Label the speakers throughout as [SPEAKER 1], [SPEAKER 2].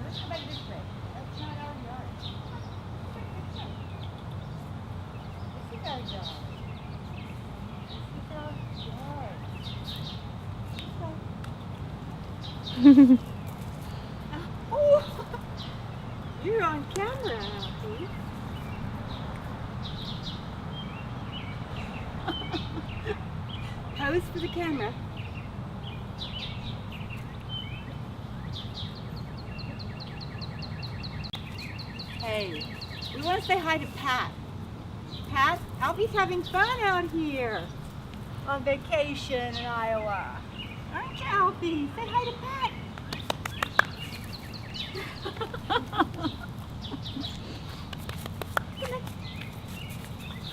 [SPEAKER 1] Let's go back this way. That's not our yard. This is our yard. Oh, you're on camera, Alfie. Pose for the camera. Hey, we want to say hi to Pat. Pat, Alfie's having fun out here on vacation in Iowa. Aren't you, Alfie? Say hi to Pat.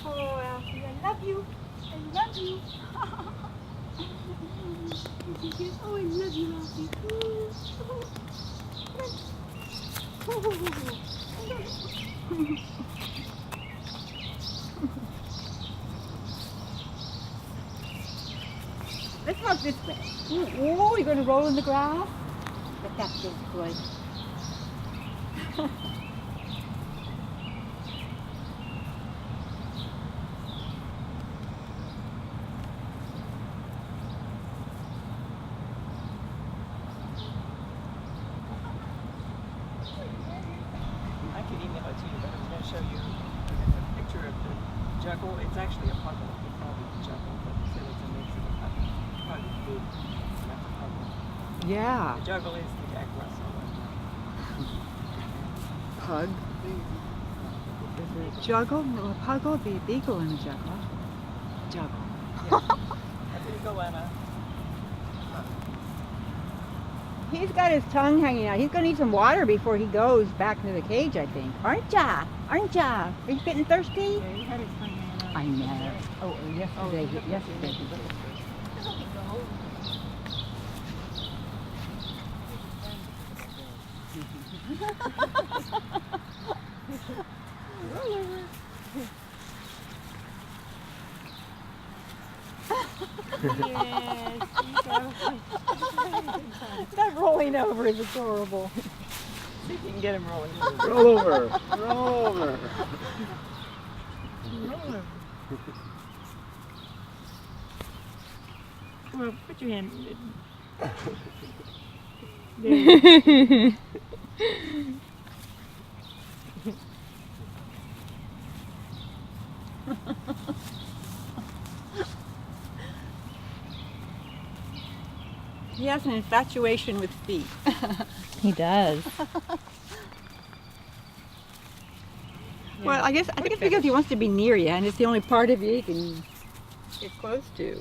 [SPEAKER 1] Oh, Alfie, I love you. I love you. Oh, I love you, Alfie. Let's walk this way. Oh, you're going to roll in the grass? But that feels good.
[SPEAKER 2] I could email it to you, but I was going to show you a picture of the juggle. It's actually a puggle. We call it a juggle, but you said it's a mix of a pug and big. That's a puggle.
[SPEAKER 1] Yeah.
[SPEAKER 2] The juggle is the Jack Russell.
[SPEAKER 1] Pug. Is it juggle? A puggle? The beagle and a juggle. Juggle.
[SPEAKER 2] A beagle and a
[SPEAKER 1] He's got his tongue hanging out. He's going to need some water before he goes back into the cage, I think. Aren't ya? Aren't ya? Are you getting thirsty?
[SPEAKER 2] Yeah, he had his tongue hanging out.
[SPEAKER 1] I know. Oh, yesterday. Yesterday.
[SPEAKER 2] Yes,
[SPEAKER 1] That rolling over is adorable.
[SPEAKER 2] see if you can get him rolling over.
[SPEAKER 3] Roll over. Roll over.
[SPEAKER 2] Roll over. Well, put your hand. There you go.
[SPEAKER 1] He has an infatuation with feet.
[SPEAKER 4] He does.
[SPEAKER 1] Well, I think it's because he wants to be near you, and it's the only part of you he can get close to.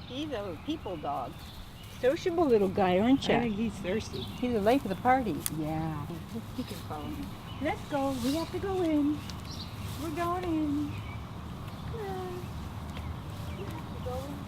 [SPEAKER 1] He's a people dog. Sociable little guy, aren't
[SPEAKER 2] I
[SPEAKER 1] you?
[SPEAKER 2] think he's thirsty.
[SPEAKER 1] He's late for the party. Yeah. He can follow me. Let's go. We have to go in. We're going in. Come on. We have to go in.